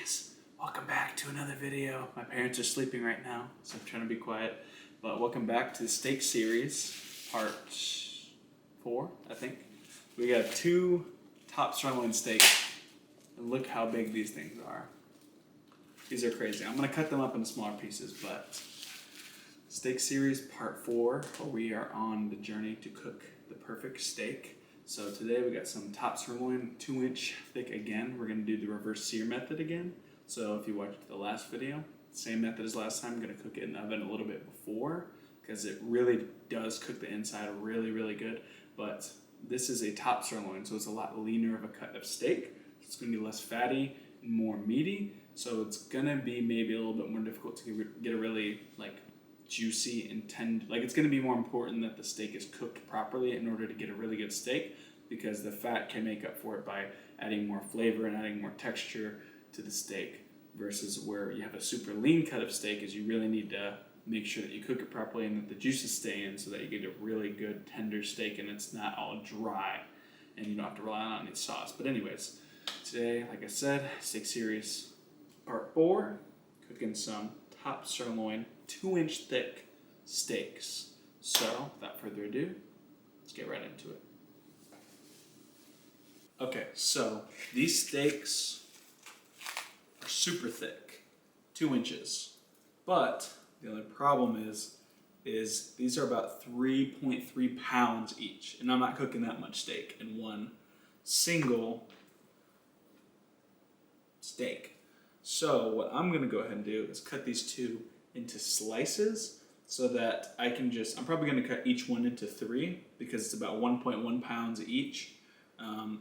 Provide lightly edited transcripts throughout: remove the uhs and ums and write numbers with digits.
guys, welcome back to another video. My parents are sleeping right now, so I'm trying to be quiet. But welcome back to the steak series, part 4, I think. We got 2 top sirloin steaks, and look how big these things are. These are crazy. I'm gonna cut them up into smaller pieces, but steak series part 4, where we are on the journey to cook the perfect steak. So today we got some top sirloin, 2-inch thick again. We're gonna do the reverse sear method again. So if you watched the last video, same method as last time. I'm gonna cook it in the oven a little bit before, because it really does cook the inside really, really good. But this is a top sirloin, so it's a lot leaner of a cut of steak. It's gonna be less fatty and more meaty. So it's gonna be maybe a little bit more difficult to get a really juicy and tender. It's going to be more important that the steak is cooked properly in order to get a really good steak, because the fat can make up for it by adding more flavor and adding more texture to the steak, versus where you have a super lean cut of steak is you really need to make sure that you cook it properly and that the juices stay in so that you get a really good tender steak and it's not all dry and you don't have to rely on any sauce. But anyways, today, like I said, steak series part 4, cooking some top sirloin 2-inch thick steaks. So, without further ado, let's get right into it. Okay, so these steaks are super thick, 2 inches. But the only problem is these are about 3.3 pounds each. And I'm not cooking that much steak in one single steak. So what I'm gonna go ahead and do is cut these 2 into slices so that I can I'm probably going to cut each one into 3 because it's about 1.1 pounds each.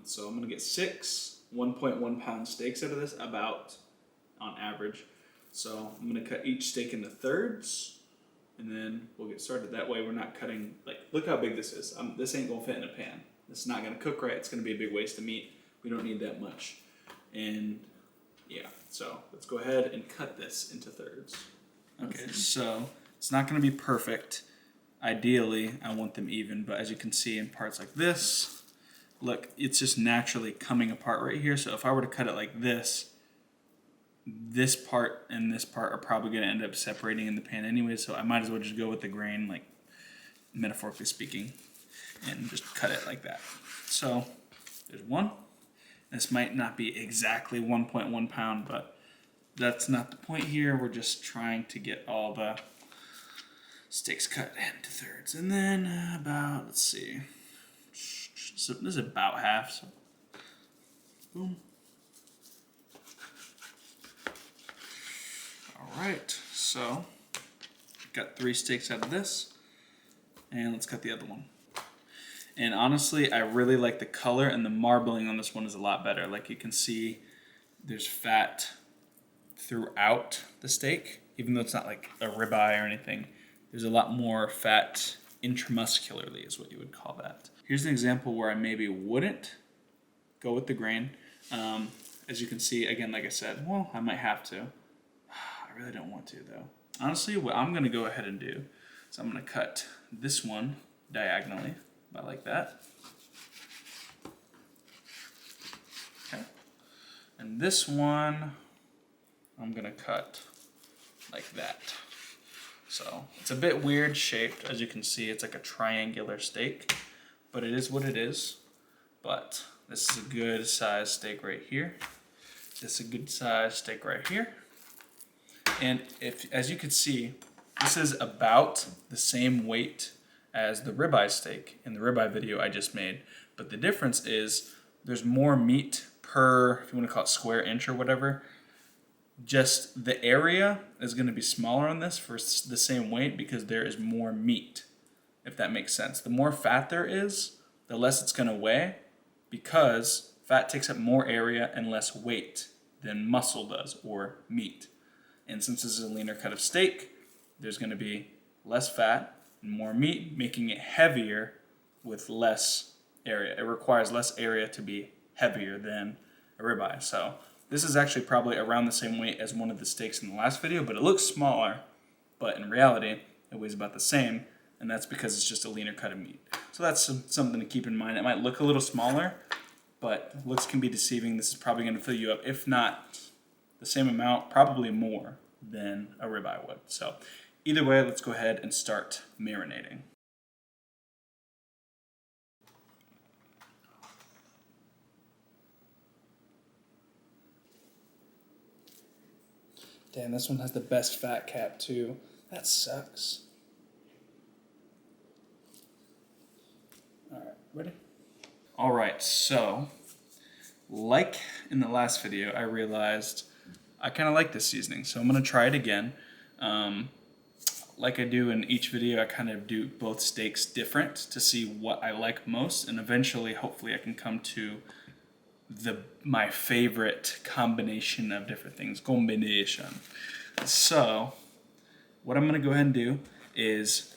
So I'm going to get 6 1.1 pound steaks out of this, about on average. So I'm going to cut each steak into thirds and then we'll get started. That way we're not cutting, look how big this is. This ain't going to fit in a pan. It's not going to cook right. It's going to be a big waste of meat. We don't need that much. And yeah, so let's go ahead and cut this into thirds. Okay, so it's not going to be perfect. Ideally, I want them even, but as you can see in parts like this, look, it's just naturally coming apart right here. So if I were to cut it like this, this part and this part are probably going to end up separating in the pan anyway, so I might as well just go with the grain, metaphorically speaking, and just cut it like that. So there's one. This might not be exactly 1.1 pound, but that's not the point here. We're just trying to get all the steaks cut into thirds. And then about, let's see. So this is about half. So boom. All right. So got 3 steaks out of this. And let's cut the other one. And honestly, I really like the color, and the marbling on this one is a lot better. Like you can see, there's fat throughout the steak, even though it's not like a ribeye or anything. There's a lot more fat intramuscularly is what you would call that. Here's an example where I maybe wouldn't go with the grain. As you can see, again, like I said, well, I might have to. I really don't want to though. Honestly, what I'm gonna go ahead and do is I'm gonna cut this one diagonally, about like that. Okay. And this one, I'm gonna cut like that. So it's a bit weird shaped. As you can see, it's like a triangular steak, but it is what it is. But this is a good size steak right here. This is a good size steak right here. And as you can see, this is about the same weight as the ribeye steak in the ribeye video I just made. But the difference is there's more meat per, if you want to call it square inch or whatever. Just the area is going to be smaller on this for the same weight because there is more meat, if that makes sense. The more fat there is, the less it's going to weigh, because fat takes up more area and less weight than muscle does, or meat. And since this is a leaner cut of steak, there's going to be less fat and more meat, making it heavier with less area. It requires less area to be heavier than a ribeye. So this is actually probably around the same weight as one of the steaks in the last video, but it looks smaller. But in reality, it weighs about the same, and that's because it's just a leaner cut of meat. So that's something to keep in mind. It might look a little smaller, but looks can be deceiving. This is probably going to fill you up, if not the same amount, probably more than a ribeye would. So either way, let's go ahead and start marinating. Damn, this one has the best fat cap too. That sucks. All right, ready? All right, so like in the last video, I realized I kind of like this seasoning, so I'm gonna try it again. Like I do in each video, I kind of do both steaks different to see what I like most, and eventually, hopefully, I can come to my favorite combination of different things. Combination. So, what I'm gonna go ahead and do is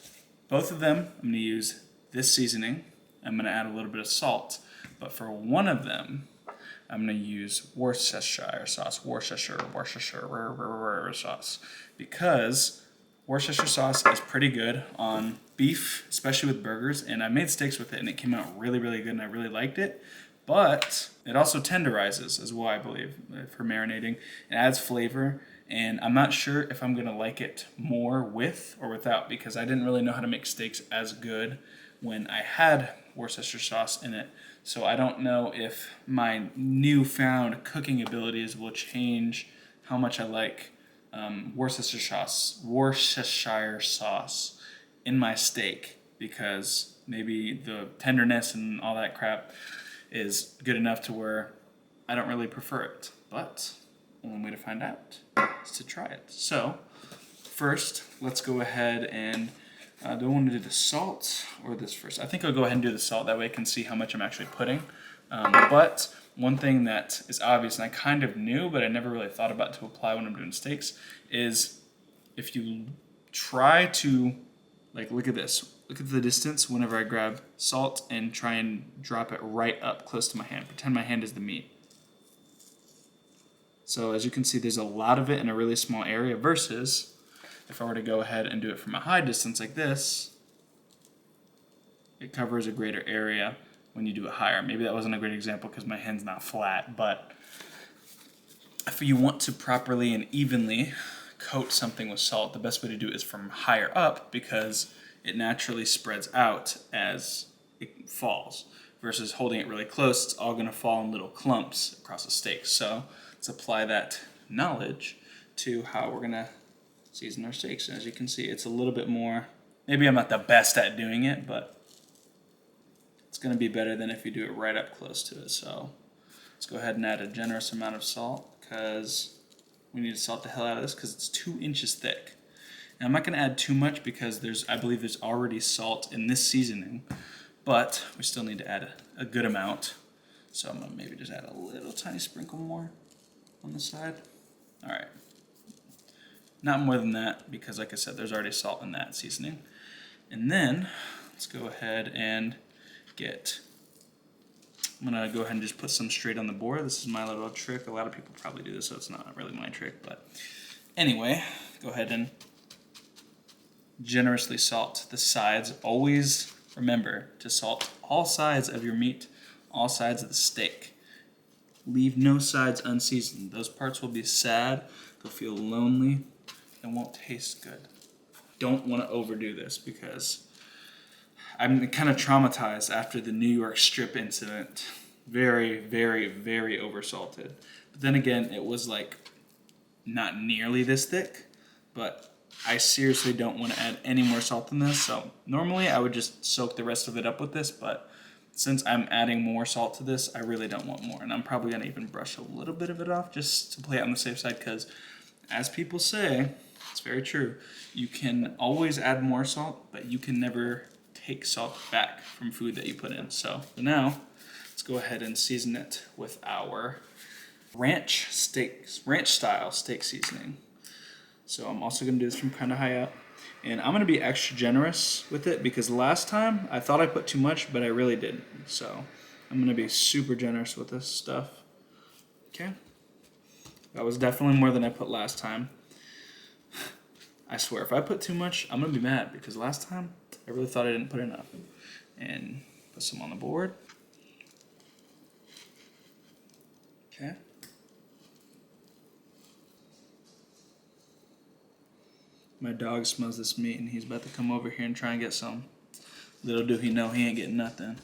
both of them, I'm gonna use this seasoning. I'm gonna add a little bit of salt, but for one of them, I'm gonna use Worcestershire sauce, Worcestershire sauce, because Worcestershire sauce is pretty good on beef, especially with burgers, and I made steaks with it and it came out really, really good and I really liked it. But it also tenderizes as well, I believe, for marinating. It adds flavor, and I'm not sure if I'm gonna like it more with or without, because I didn't really know how to make steaks as good when I had Worcestershire sauce in it. So I don't know if my newfound cooking abilities will change how much I like Worcestershire sauce in my steak, because maybe the tenderness and all that crap is good enough to where I don't really prefer it. But one way to find out is to try it. So first, let's go ahead and do I want to do the salt or this first? I think I'll go ahead and do the salt. That way I can see how much I'm actually putting. But one thing that is obvious, and I kind of knew, but I never really thought about to apply when I'm doing steaks, is if you try to, like, look at this. Look at the distance whenever I grab salt and try and drop it right up close to my hand. Pretend my hand is the meat. So as you can see, there's a lot of it in a really small area versus if I were to go ahead and do it from a high distance like this, it covers a greater area when you do it higher. Maybe that wasn't a great example because my hand's not flat, but if you want to properly and evenly coat something with salt, the best way to do it is from higher up, because it naturally spreads out as it falls, versus holding it really close, it's all gonna fall in little clumps across the steak. So let's apply that knowledge to how we're gonna season our steaks. And as you can see, it's a little bit more, maybe I'm not the best at doing it, but it's gonna be better than if you do it right up close to it. So let's go ahead and add a generous amount of salt, because we need to salt the hell out of this because it's 2 inches thick. And I'm not gonna add too much because I believe there's already salt in this seasoning, but we still need to add a good amount. So I'm gonna maybe just add a little tiny sprinkle more on the side. All right. Not more than that, because like I said, there's already salt in that seasoning. And then let's go ahead and I'm gonna go ahead and just put some straight on the board. This is my little trick. A lot of people probably do this, so it's not really my trick, but anyway, go ahead and generously salt the sides. Always remember to salt all sides of your meat, all sides of the steak. Leave no sides unseasoned. Those parts will be sad, they'll feel lonely, and won't taste good. Don't want to overdo this, because I'm kind of traumatized after the New York strip incident. Very, very, very oversalted. But then again, it was like not nearly this thick, but I seriously don't want to add any more salt in this. So normally I would just soak the rest of it up with this, but since I'm adding more salt to this, I really don't want more. And I'm probably gonna even brush a little bit of it off just to play it on the safe side, because as people say, it's very true, you can always add more salt, but you can never take salt back from food that you put in. So now let's go ahead and season it with our ranch style steak seasoning. So I'm also gonna do this from kind of high up, and I'm gonna be extra generous with it because last time I thought I put too much, but I really didn't. So I'm gonna be super generous with this stuff. Okay, that was definitely more than I put last time. I swear, if I put too much, I'm gonna be mad, because last time I really thought I didn't put enough. And put some on the board. Okay. My dog smells this meat and he's about to come over here and try and get some. Little do he know he ain't getting nothing.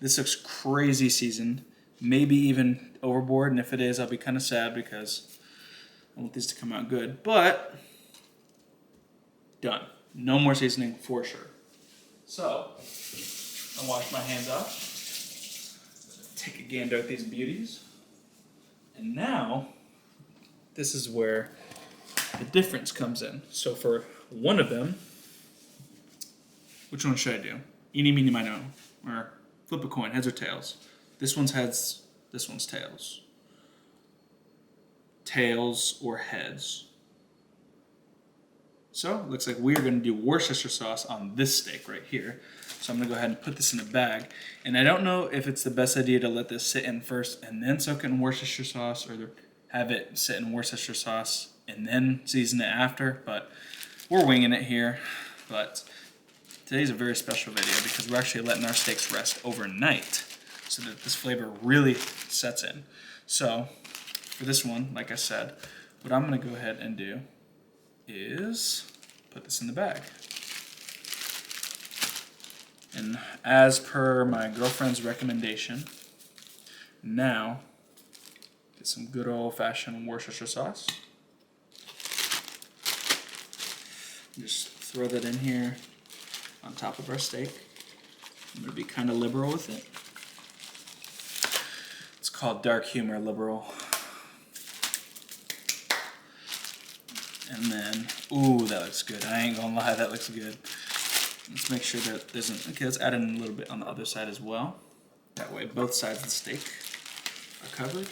This looks crazy seasoned. Maybe even overboard, and if it is, I'll be kind of sad because I want these to come out good. But, done. No more seasoning for sure. So, I'll wash my hands off. Take a gander at these beauties. And now, this is where the difference comes in. So for one of them, which one should I do? Eeny, meeny, miny, moe. Or flip a coin, heads or tails. This one's heads, this one's tails. Tails or heads. So, it looks like we're going to do Worcestershire sauce on this steak right here. So I'm going to go ahead and put this in a bag. And I don't know if it's the best idea to let this sit in first and then soak it in Worcestershire sauce, or have it sit in Worcestershire sauce and then season it after. But we're winging it here. But today's a very special video because we're actually letting our steaks rest overnight so that this flavor really sets in. So for this one, like I said, what I'm going to go ahead and do is put this in the bag. And as per my girlfriend's recommendation, now get some good old-fashioned Worcestershire sauce. Just throw that in here on top of our steak. I'm going to be kind of liberal with it. It's called dark humor liberal. And then, ooh, that looks good. I ain't gonna lie, that looks good. Let's make sure that doesn't, okay, let's add in a little bit on the other side as well. That way both sides of the steak are covered.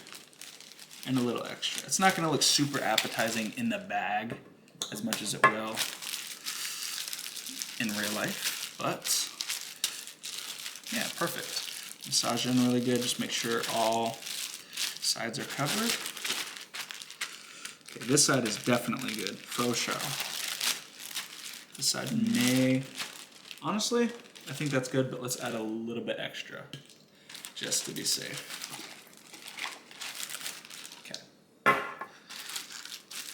And a little extra. It's not gonna look super appetizing in the bag as much as it will in real life, but yeah, perfect. Massage in really good, just make sure all sides are covered. Okay, this side is definitely good, faux sure. This side may, honestly, I think that's good, but let's add a little bit extra, just to be safe. Okay.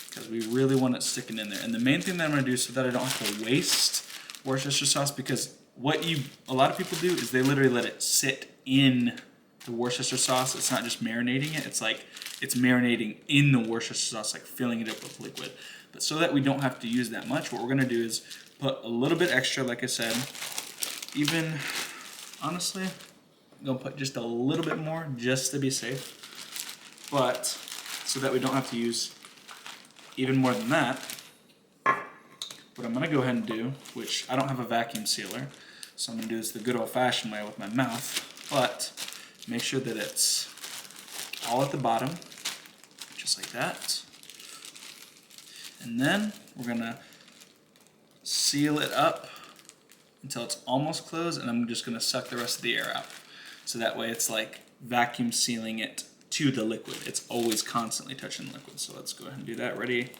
Because we really want it sticking in there. And the main thing that I'm gonna do so that I don't have to waste Worcestershire sauce, because a lot of people do is they literally let it sit in the Worcestershire sauce. It's not just marinating it, it's like, it's marinating in the Worcestershire sauce, like filling it up with liquid. But so that we don't have to use that much, what we're gonna do is put a little bit extra, like I said. Even, honestly, I'm gonna put just a little bit more just to be safe. But, so that we don't have to use even more than that, what I'm gonna go ahead and do, which I don't have a vacuum sealer, so I'm gonna do this the good old-fashioned way with my mouth, but make sure that it's all at the bottom, just like that. And then we're gonna seal it up until it's almost closed, and I'm just gonna suck the rest of the air out. So that way it's like vacuum sealing it to the liquid. It's always constantly touching the liquid. So let's go ahead and do that. Ready?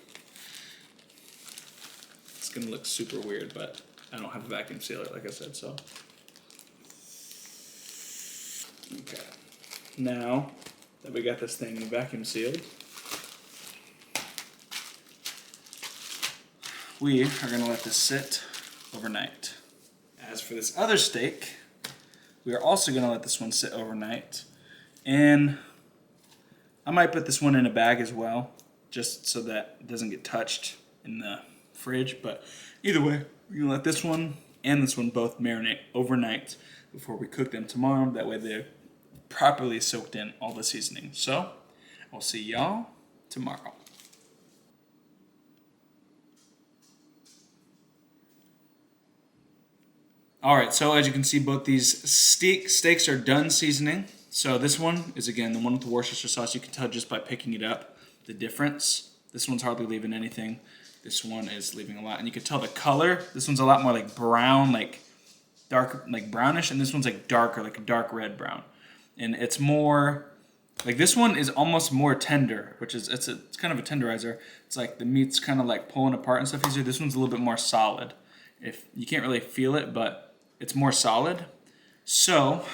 It's gonna look super weird, but I don't have a vacuum sealer, like I said, so. Okay. Now that we got this thing vacuum sealed, we are gonna let this sit overnight. As for this other steak, we are also gonna let this one sit overnight. And I might put this one in a bag as well, just so that it doesn't get touched in the fridge. But either way, we're gonna let this one and this one both marinate overnight before we cook them tomorrow. That way they're properly soaked in all the seasoning. So, I'll see y'all tomorrow. Alright, so as you can see, both these steaks are done seasoning. So this one is, again, the one with the Worcestershire sauce. You can tell just by picking it up the difference. This one's hardly leaving anything. This one is leaving a lot. And you can tell the color. This one's a lot more like brown, like dark, like brownish. And this one's like darker, like a dark red brown. And it's more, like this one is almost more tender, which is, it's kind of a tenderizer. It's like the meat's kind of like pulling apart and stuff easier. This one's a little bit more solid. If you can't really feel it, but it's more solid. So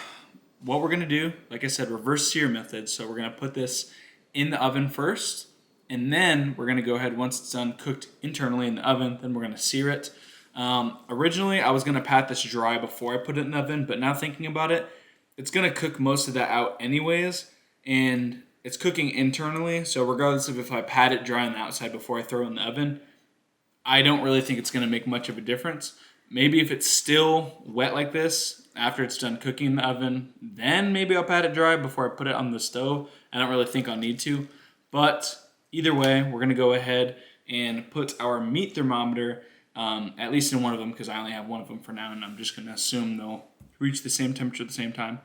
what we're gonna do, like I said, reverse sear method. So we're gonna put this in the oven first, And then we're gonna go ahead, once it's done cooked internally in the oven, then we're gonna sear it. Originally, I was gonna pat this dry before I put it in the oven, but now thinking about it, it's gonna cook most of that out anyways, and it's cooking internally, so regardless of if I pat it dry on the outside before I throw it in the oven, I don't really think it's gonna make much of a difference. Maybe if it's still wet like this after it's done cooking in the oven, then maybe I'll pat it dry before I put it on the stove. I don't really think I'll need to, but either way, we're gonna go ahead and put our meat thermometer, at least in one of them, because I only have one of them for now, and I'm just gonna assume they'll reach the same temperature at the same time.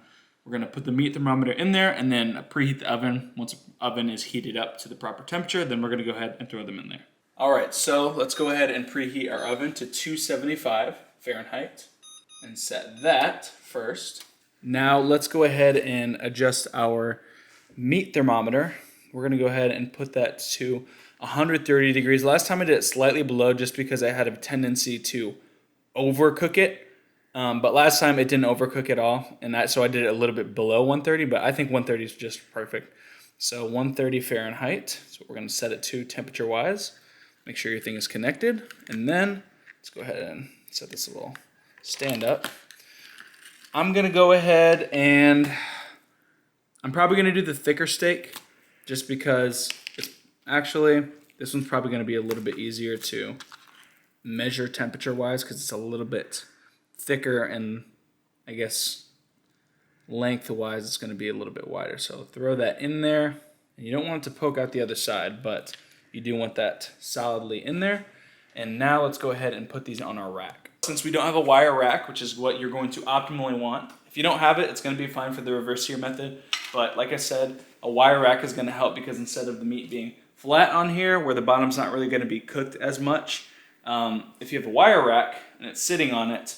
We're gonna put the meat thermometer in there and then preheat the oven. Once the oven is heated up to the proper temperature, then we're gonna go ahead and throw them in there. All right, so let's go ahead and preheat our oven to 275 Fahrenheit and set that first. Now let's go ahead and adjust our meat thermometer. We're gonna go ahead and put that to 130 degrees. Last time I did it slightly below just because I had a tendency to overcook it. But last time it didn't overcook at all, and so I did it a little bit below 130, but I think 130 is just perfect. So 130 Fahrenheit, so we're gonna set it to temperature-wise. Make sure your thing is connected, and then let's go ahead and set this a little stand up. I'm gonna go ahead and I'm probably gonna do the thicker steak, just because it's actually, this one's probably gonna be a little bit easier to measure temperature-wise because it's a little bit thicker, and I guess length-wise it's going to be a little bit wider. So throw that in there, and you don't want it to poke out the other side, but you do want that solidly in there. And now let's go ahead and put these on our rack. Since we don't have a wire rack, which is what you're going to optimally want, if you don't have it, it's going to be fine for the reverse sear method. But like I said, a wire rack is going to help because instead of the meat being flat on here where the bottom's not really going to be cooked as much, if you have a wire rack and it's sitting on it,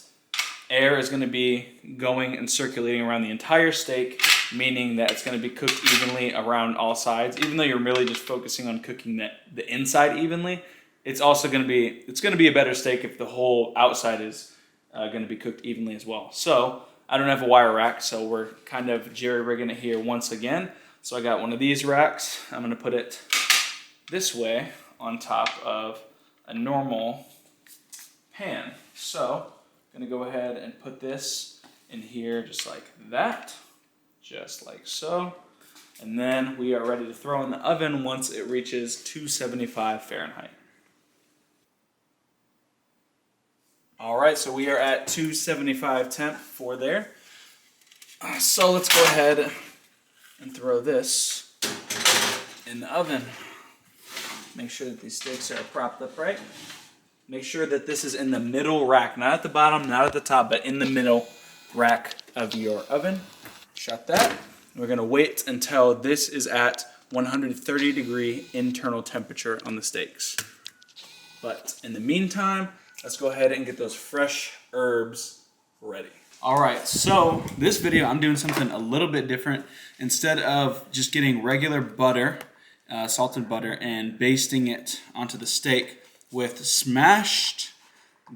air is going to be going and circulating around the entire steak, meaning that it's going to be cooked evenly around all sides. Even though you're really just focusing on cooking the inside evenly, it's also going to be a better steak if the whole outside is going to be cooked evenly as well. So I don't have a wire rack, so we're kind of jerry-rigging it here once again. So I got one of these racks. I'm going to put it this way on top of a normal pan. So I'm gonna go ahead and put this in here just like that, just like so. And then we are ready to throw in the oven once it reaches 275 Fahrenheit. All right, so we are at 275 temp for there. So let's go ahead and throw this in the oven. Make sure that these steaks are propped up right. Make sure that this is in the middle rack, not at the bottom, not at the top, but in the middle rack of your oven. Shut that. We're gonna wait until this is at 130 degree internal temperature on the steaks. But in the meantime, let's go ahead and get those fresh herbs ready. All right, so this video, I'm doing something a little bit different. Instead of just getting regular butter, salted butter, and basting it onto the steak with smashed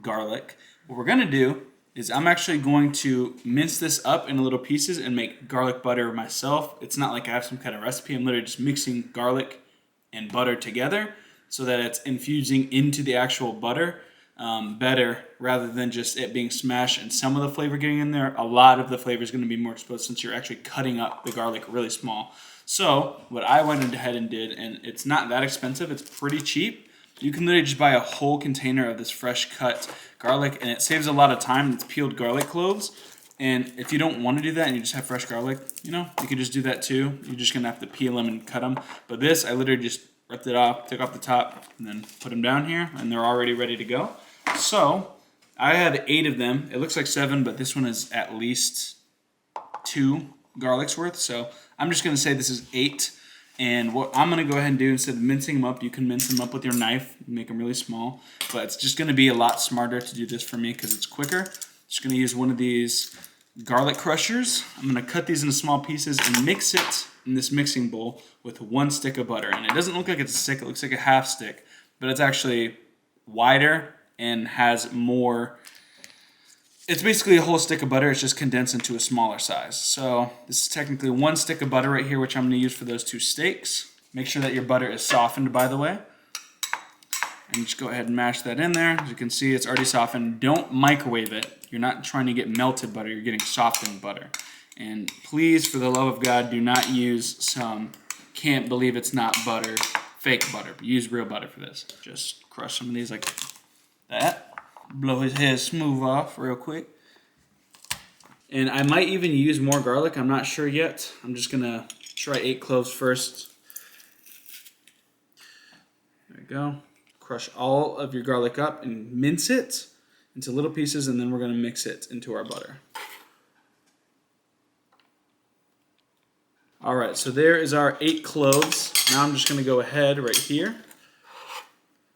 garlic, what we're gonna do is I'm actually going to mince this up in little pieces and make garlic butter myself. It's not like I have some kind of recipe. I'm literally just mixing garlic and butter together so that it's infusing into the actual butter better, rather than just it being smashed and some of the flavor getting in there. A lot of the flavor is going to be more exposed since you're actually cutting up the garlic really small. So what I went ahead and did, and it's not that expensive, it's pretty cheap. You can literally just buy a whole container of this fresh cut garlic, and it saves a lot of time. It's peeled garlic cloves. And if you don't want to do that and you just have fresh garlic, you can just do that too. You're just going to have to peel them and cut them. But this, I literally just ripped it off, took off the top, and then put them down here, and they're already ready to go. So I had 8 of them. It looks like 7, but this one is at least 2 garlics worth. So I'm just going to say this is 8. And what I'm going to go ahead and do, instead of mincing them up, you can mince them up with your knife, make them really small. But it's just going to be a lot smarter to do this for me because it's quicker. Just going to use one of these garlic crushers. I'm going to cut these into small pieces and mix it in this mixing bowl with 1 stick of butter. And it doesn't look like it's a stick, it looks like a half stick. But it's actually wider and has more. It's basically a whole stick of butter. It's just condensed into a smaller size. So this is technically 1 stick of butter right here, which I'm going to use for those 2 steaks. Make sure that your butter is softened, by the way. And just go ahead and mash that in there. As you can see, it's already softened. Don't microwave it. You're not trying to get melted butter, you're getting softened butter. And please, for the love of God, do not use some can't believe it's not butter, fake butter. Use real butter for this. Just crush some of these like that. Blow his head smooth off real quick. And I might even use more garlic. I'm not sure yet. I'm just going to try 8 cloves first. There we go. Crush all of your garlic up and mince it into little pieces, and then we're going to mix it into our butter. All right, so there is our 8 cloves. Now I'm just going to go ahead right here.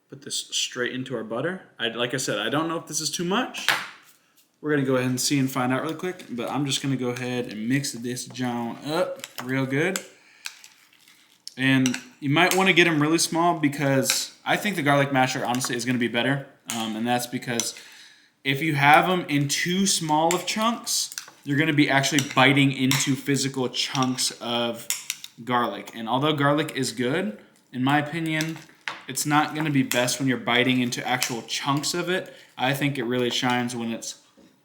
Put this straight into our butter. Like I said, I don't know if this is too much. We're going to go ahead and see and find out really quick, but I'm just going to go ahead and mix this John up real good. And you might want to get them really small because I think the garlic masher honestly is going to be better. And that's because if you have them in too small of chunks, you're going to be actually biting into physical chunks of garlic. And although garlic is good, in my opinion, it's not going to be best when you're biting into actual chunks of it. I think it really shines when it's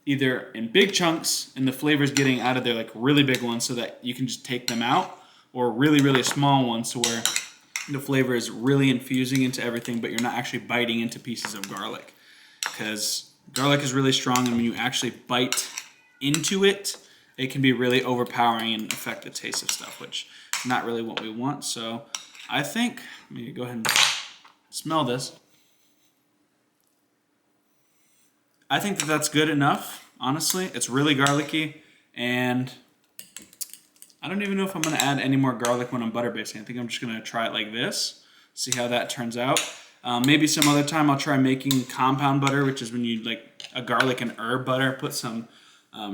either in big chunks and the flavor's getting out of there like really big ones so that you can just take them out, or really, really small ones so where the flavor is really infusing into everything, but you're not actually biting into pieces of garlic. Because garlic is really strong, and when you actually bite into it, it can be really overpowering and affect the taste of stuff, which is not really what we want. So I think, let me go ahead and smell this. I think that that's good enough, honestly. It's really garlicky, and I don't even know if I'm going to add any more garlic when I'm butter basting. I think I'm just going to try it like this, see how that turns out. Maybe some other time I'll try making compound butter, which is when you like a garlic and herb butter, put some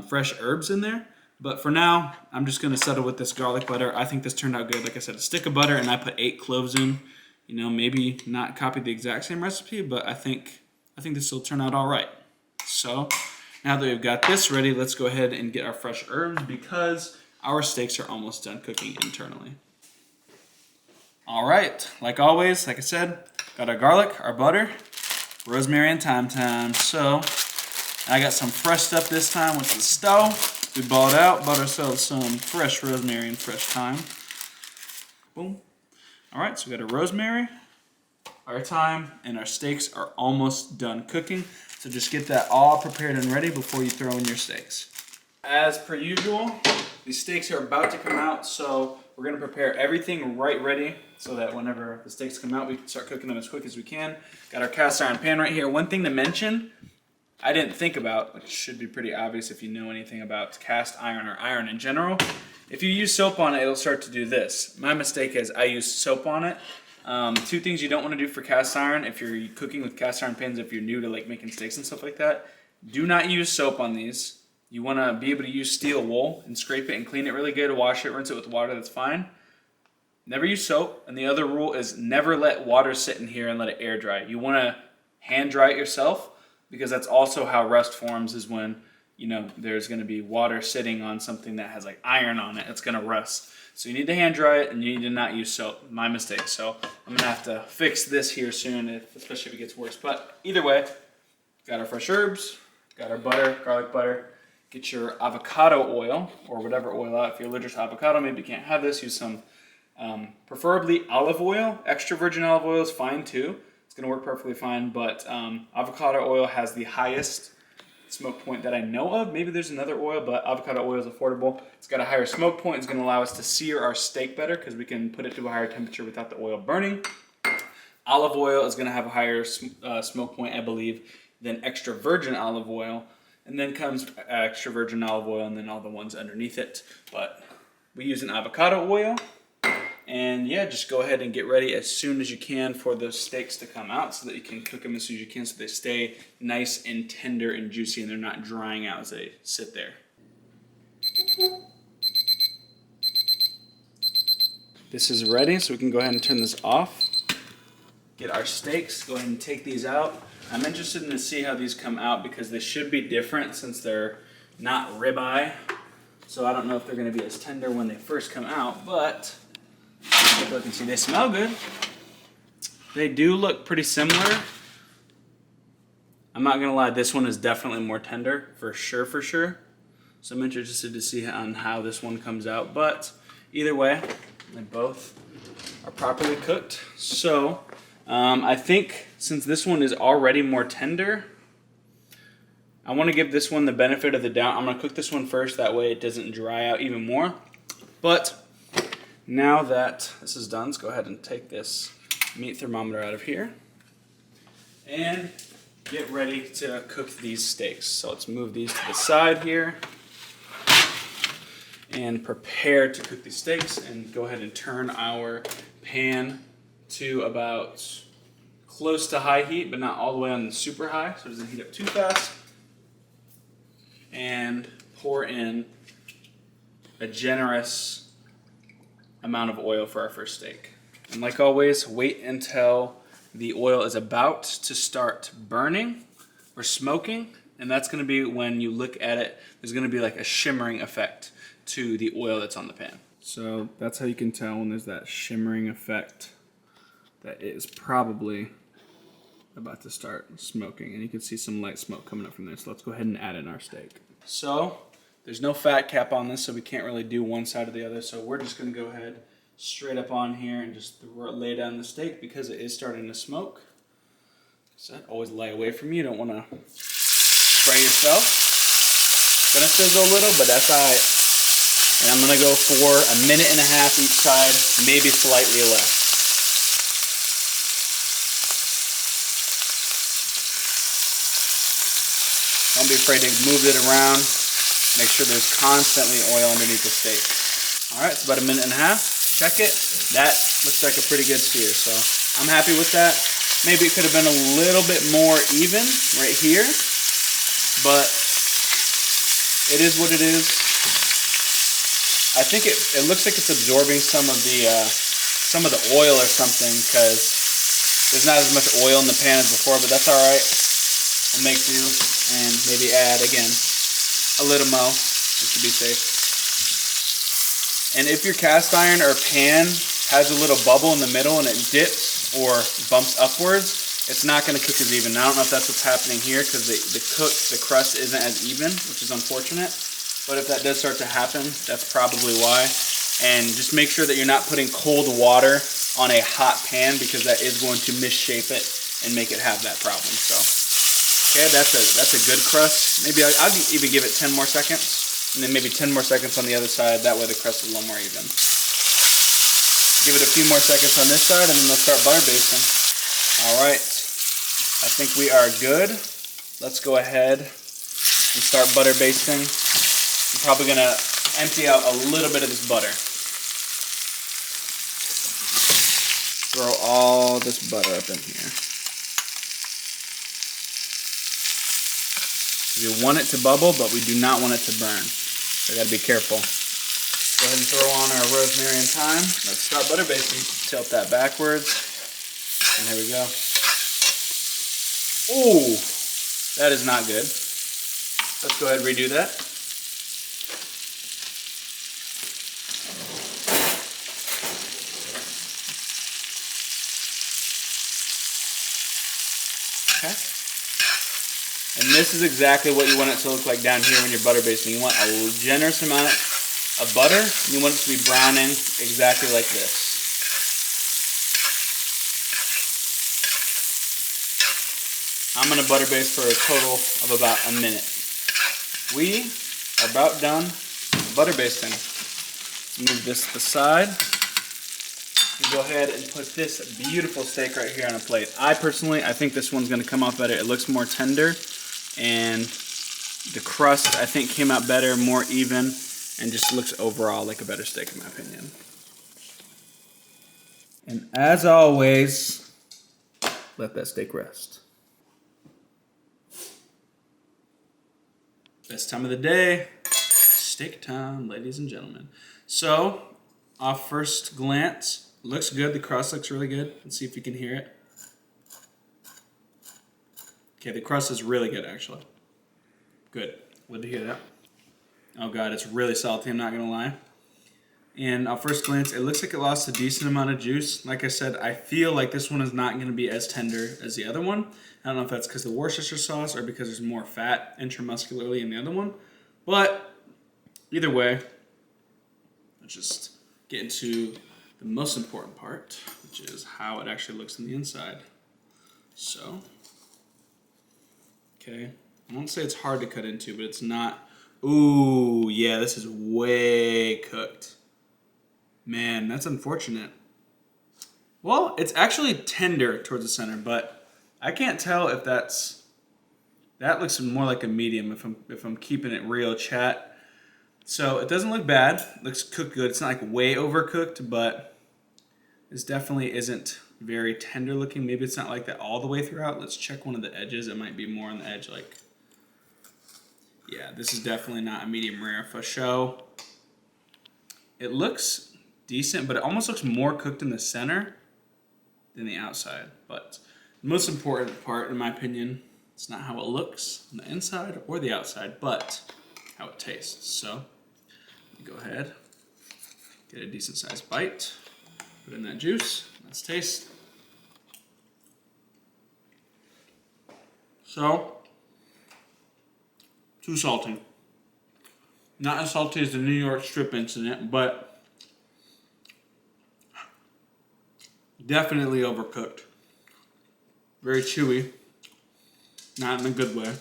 fresh herbs in there. But for now, I'm just going to settle with this garlic butter. I think this turned out good. Like I said, a stick of butter, and I put 8 cloves in. You know, maybe not copy the exact same recipe, but I think this will turn out all right. So now that we've got this ready, let's go ahead and get our fresh herbs because our steaks are almost done cooking internally. All right, like always, like I said, got our garlic, our butter, rosemary, and thyme. So I got some fresh stuff this time with the stove. We bought out, bought ourselves some fresh rosemary and fresh thyme. Boom. All right, so we got our rosemary, our thyme, and our steaks are almost done cooking. So just get that all prepared and ready before you throw in your steaks. As per usual, these steaks are about to come out, so we're going to prepare everything right ready so that whenever the steaks come out, we can start cooking them as quick as we can. Got our cast iron pan right here. One thing to mention, I didn't think about, which should be pretty obvious if you know anything about cast iron or iron in general. If you use soap on it, it'll start to do this. My mistake is I used soap on it. 2 things you don't want to do for cast iron if you're cooking with cast iron pans, if you're new to like making steaks and stuff like that. Do not use soap on these. You want to be able to use steel wool and scrape it and clean it really good, wash it, rinse it with water, that's fine. Never use soap. And the other rule is never let water sit in here and let it air dry. You want to hand dry it yourself because that's also how rust forms, is when, you know, there's going to be water sitting on something that has like iron on it. It's going to rust. So you need to hand dry it and you need to not use soap. My mistake. So I'm going to have to fix this here soon, especially if it gets worse. But either way, got our fresh herbs, got our butter, garlic butter. Get your avocado oil or whatever oil out. If you're allergic to avocado, maybe you can't have this. Use some, preferably olive oil. Extra virgin olive oil is fine too. It's going to work perfectly fine, but avocado oil has the highest smoke point that I know of. Maybe there's another oil, but avocado oil is affordable. It's got a higher smoke point. It's going to allow us to sear our steak better because we can put it to a higher temperature without the oil burning. Olive oil is going to have a higher smoke point, I believe, than extra virgin olive oil. And then comes extra virgin olive oil and then all the ones underneath it. But we use an avocado oil. And yeah, just go ahead and get ready as soon as you can for those steaks to come out so that you can cook them as soon as you can so they stay nice and tender and juicy and they're not drying out as they sit there. This is ready, so we can go ahead and turn this off. Get our steaks, go ahead and take these out. I'm interested in to see how these come out because they should be different since they're not ribeye. So I don't know if they're going to be as tender when they first come out, but Take a look and see. They smell good. They do look pretty similar. I'm not gonna lie, this one is definitely more tender, for sure. So I'm interested to see on how this one comes out. But either way, they both are properly cooked. So I think since this one is already more tender, I want to give this one the benefit of the doubt. I'm gonna cook this one first, that way it doesn't dry out even more. But now that this is done, let's go ahead and take this meat thermometer out of here and get ready to cook these steaks. So let's move these to the side here and prepare to cook these steaks, and go ahead and turn our pan to about close to high heat, but not all the way on super high, so it doesn't heat up too fast. And pour in a generous amount of oil for our first steak. And like always, wait until the oil is about to start burning or smoking, and that's going to be when you look at it, there's going to be like a shimmering effect to the oil that's on the pan. So that's how you can tell when there's that shimmering effect that it is probably about to start smoking, and you can see some light smoke coming up from there. So let's go ahead and add in our steak. So there's no fat cap on this, so we can't really do one side or the other, so we're just going to go ahead straight up on here and just lay down the steak because it is starting to smoke. So always lay away from you, don't want to spray yourself. It's going to sizzle a little, but that's alright. And I'm going to go for 1.5 minutes each side, maybe slightly less. Don't be afraid to move it around. Make sure there's constantly oil underneath the steak. Alright, it's about 1.5 minutes. Check it. That looks like a pretty good sear, so I'm happy with that. Maybe it could have been a little bit more even right here, but it is what it is. I think it looks like it's absorbing some of the oil or something, because there's not as much oil in the pan as before, but that's all right. We'll make do and maybe add again a little more just to be safe. And if your cast iron or pan has a little bubble in the middle and it dips or bumps upwards, it's not going to cook as even. Now, I don't know if that's what's happening here, because the crust isn't as even, which is unfortunate. But if that does start to happen, that's probably why. And just make sure that you're not putting cold water on a hot pan, because that is going to misshape it and make it have that problem. So, okay, that's a good crust. Maybe I'll even give it 10 more seconds. And then maybe 10 more seconds on the other side. That way the crust is a little more even. Give it a few more seconds on this side, and then let's start butter basting. All right, I think we are good. Let's go ahead and start butter basting. I'm probably gonna empty out a little bit of this butter. Throw all this butter up in here. We want it to bubble, but we do not want it to burn. So I gotta be careful. Go ahead and throw on our rosemary and thyme. Let's start butter basting. Tilt that backwards. And there we go. Ooh, that is not good. Let's go ahead and redo that. Okay. And this is exactly what you want it to look like down here when you're butter basting. You want a generous amount of butter, and you want it to be browning exactly like this. I'm going to butter baste for a total of about 1 minute. We are about done butter basting. Let's move this to the side. And go ahead and put this beautiful steak right here on a plate. I think this one's going to come out better. It looks more tender, and the crust I think came out better, more even, and just looks overall like a better steak in my opinion. And as always, let that steak rest. Best time of the day, steak time, ladies and gentlemen. So, off first glance, looks good. The crust looks really good. Let's see if you can hear it. Okay, the crust is really good, actually. Good. Good to hear that. Oh, God, it's really salty, I'm not going to lie. And at first glance, it looks like it lost a decent amount of juice. Like I said, I feel like this one is not going to be as tender as the other one. I don't know if that's because of the Worcestershire sauce or because there's more fat intramuscularly in the other one. But either way, let's just get into the most important part, which is how it actually looks on the inside. So, okay, I won't say it's hard to cut into, but it's not. Ooh, yeah, this is way cooked. Man, that's unfortunate. Well, it's actually tender towards the center, but I can't tell if that looks more like a medium if I'm keeping it real, chat. So it doesn't look bad. It looks cooked good. It's not like way overcooked, but this definitely isn't very tender looking. Maybe it's not like that all the way throughout. Let's check one of the edges. It might be more on the edge. Like, yeah, this is definitely not a medium rare for show. It looks decent, but it almost looks more cooked in the center than the outside. But the most important part, in my opinion, it's not how it looks on the inside or the outside, but how it tastes. So go ahead, get a decent sized bite, put in that juice, let's taste. So, too salty. Not as salty as the New York strip incident, but definitely overcooked. Very chewy. Not in a good way.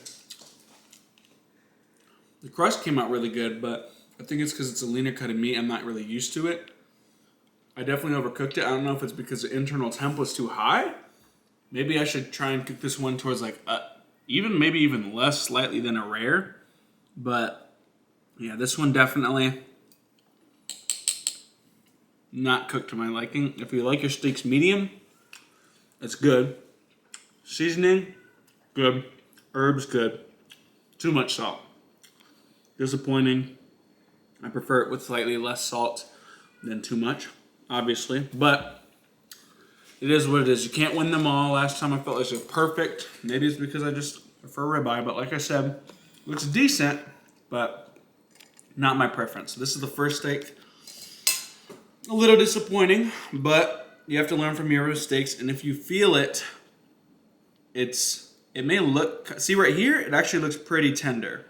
The crust came out really good, but I think it's because it's a leaner cut of meat. I'm not really used to it. I definitely overcooked it. I don't know if it's because the internal temp was too high. Maybe I should try and cook this one towards like maybe even less slightly than a rare. But yeah, this one definitely not cooked to my liking. If you like your steaks medium, it's good. Seasoning, good. Herbs, good. Too much salt. Disappointing. I prefer it with slightly less salt than too much, obviously. But it is what it is. You can't win them all. Last time I felt like it was perfect. Maybe it's because I just prefer ribeye. But like I said, it looks decent, but not my preference. This is the first steak. A little disappointing, but you have to learn from your mistakes. And if you feel it, it may look, see right here, it actually looks pretty tender.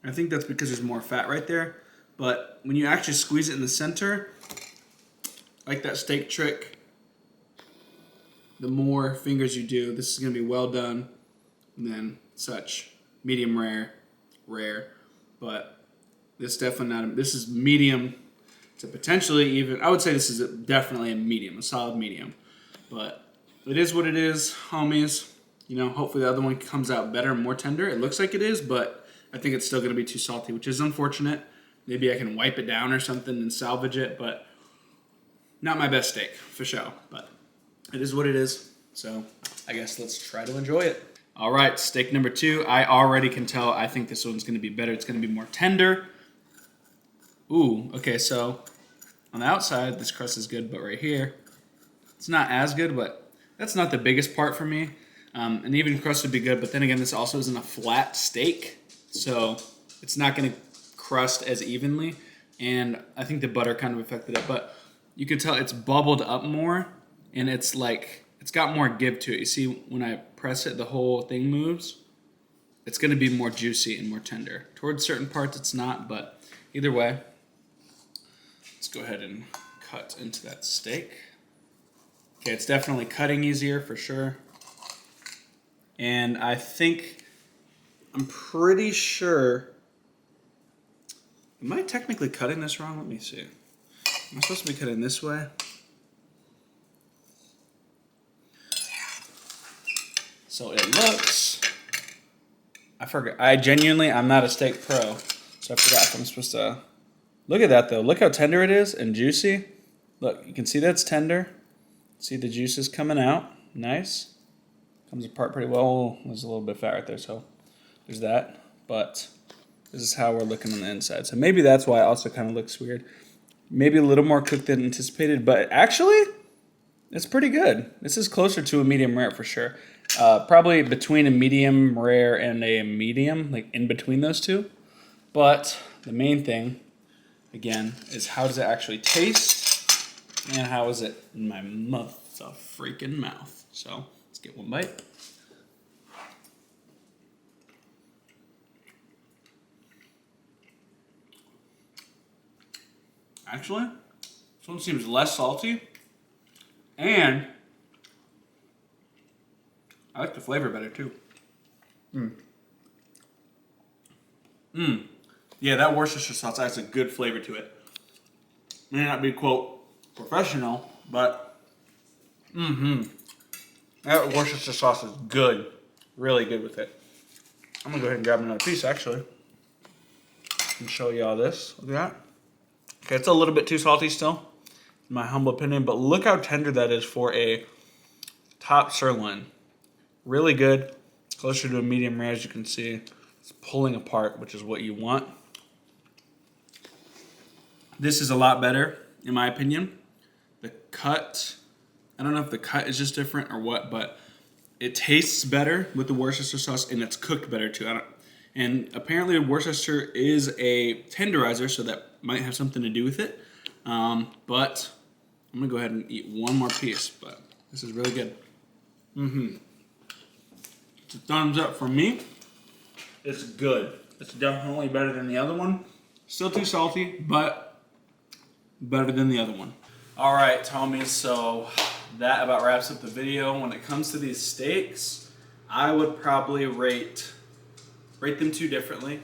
I think that's because there's more fat right there. But when you actually squeeze it in the center, like that steak trick, the more fingers you do, this is going to be well done. And then such, medium rare. But this definitely not, this is medium to potentially even, I would say this is definitely a medium, a solid medium. But it is what it is, homies. You know, hopefully the other one comes out better and more tender. It looks like it is, but I think it's still going to be too salty, which is unfortunate. Maybe I can wipe it down or something and salvage it, but not my best steak, for sure. But it is what it is. So I guess let's try to enjoy it. All right, steak number 2. I already can tell I think this one's going to be better. It's going to be more tender. Ooh, okay, so on the outside, this crust is good, but right here, it's not as good, but that's not the biggest part for me. And even crust would be good, but then again, this also isn't a flat steak, so it's not going to crust as evenly, and I think the butter kind of affected it, but you can tell it's bubbled up more, and it's like, it's got more give to it. You see, when I press it, the whole thing moves. It's going to be more juicy and more tender. Towards certain parts, it's not, but either way, let's go ahead and cut into that steak. Okay, it's definitely cutting easier for sure. And I think, I'm pretty sure, am I technically cutting this wrong? Let me see. Am I supposed to be cutting this way? So it looks, I forgot, I'm not a steak pro, so I forgot if I'm supposed to, look at that though. Look how tender it is and juicy. Look, you can see that's tender. See the juices coming out, nice. Comes apart pretty well. There's a little bit of fat right there, so there's that. But this is how we're looking on the inside. So maybe that's why it also kind of looks weird. Maybe a little more cooked than anticipated, but actually, it's pretty good. This is closer to a medium rare for sure. Probably between a medium rare and a medium, like in between those two. But the main thing, again, is how does it actually taste and how is it in my freaking mouth. So let's get one bite. Actually, this one seems less salty, and I like the flavor better too. Yeah, that Worcestershire sauce has a good flavor to it. May not be, quote, professional, but that Worcestershire sauce is good. Really good with it. I'm gonna go ahead and grab another piece actually and show you all this. Look at that. Okay, it's a little bit too salty still, in my humble opinion, but look how tender that is for a top sirloin. Really good. Closer to a medium rare, as you can see. It's pulling apart, which is what you want. This is a lot better, in my opinion. The cut, I don't know if the cut is just different or what, but it tastes better with the Worcestershire sauce, and it's cooked better too. And apparently Worcestershire is a tenderizer, so that might have something to do with it. But I'm gonna go ahead and eat one more piece, but this is really good. It's a thumbs up from me. It's good. It's definitely better than the other one. Still too salty, but better than the other one. All right, homies, so that about wraps up the video. When it comes to these steaks, I would probably rate them two differently,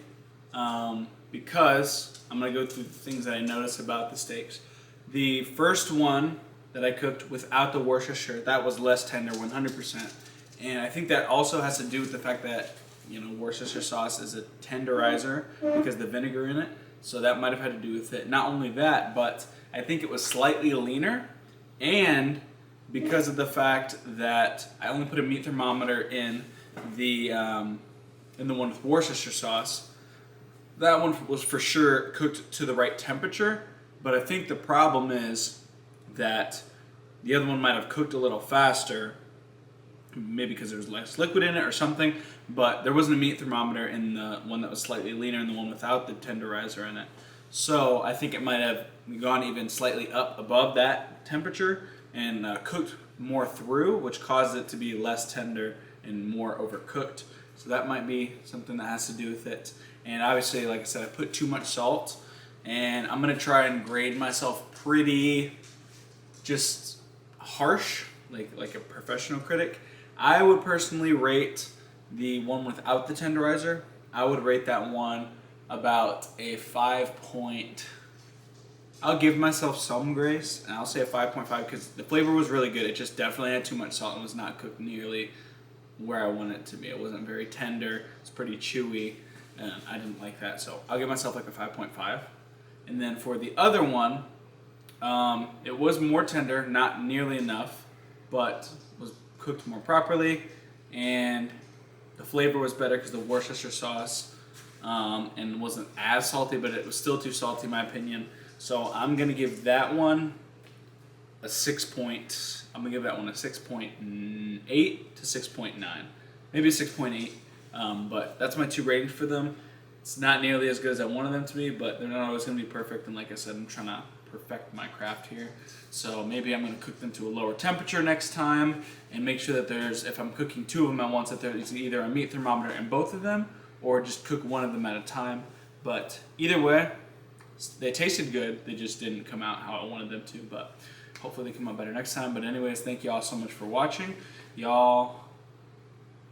because I'm gonna go through the things that I noticed about the steaks. The first one that I cooked without the Worcestershire, that was less tender, 100%. And I think that also has to do with the fact that, you know, Worcestershire sauce is a tenderizer because of the vinegar in it. So that might have had to do with it. Not only that, but I think it was slightly leaner, and because of the fact that I only put a meat thermometer in the one with Worcestershire sauce, that one was for sure cooked to the right temperature. But I think the problem is that the other one might have cooked a little faster, maybe because there was less liquid in it or something, but there wasn't a meat thermometer in the one that was slightly leaner and the one without the tenderizer in it. So I think it might have gone even slightly up above that temperature and cooked more through, which caused it to be less tender and more overcooked. So that might be something that has to do with it. And obviously, like I said, I put too much salt, and I'm gonna try and grade myself pretty just harsh, like a professional critic. I would personally rate the one without the tenderizer. I would rate that one about a 5 point. I'll give myself some grace, and I'll say a 5.5 because the flavor was really good. It just definitely had too much salt and was not cooked nearly where I wanted it to be. It wasn't very tender. It's pretty chewy, and I didn't like that. So I'll give myself like a 5.5. And then for the other one, it was more tender, not nearly enough, but was cooked more properly, and the flavor was better because the Worcestershire sauce, and wasn't as salty, but it was still too salty in my opinion. So I'm gonna give that one a 6. I'm gonna give that one a 6.8 to 6.9, maybe a 6.8. But that's my two ratings for them. It's not nearly as good as I wanted them to be, but they're not always gonna be perfect. And like I said, I'm trying to perfect my craft here. So maybe I'm gonna cook them to a lower temperature next time and make sure that if I'm cooking two of them at once, that there's either a meat thermometer in both of them or just cook one of them at a time. But either way, they tasted good. They just didn't come out how I wanted them to, but hopefully they come out better next time. But anyways, thank you all so much for watching. Y'all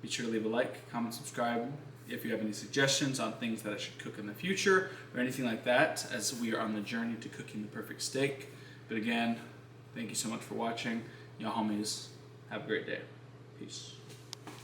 be sure to leave a like, comment, subscribe if you have any suggestions on things that I should cook in the future or anything like that, as we are on the journey to cooking the perfect steak. But again, thank you so much for watching. Y'all homies, have a great day. Peace.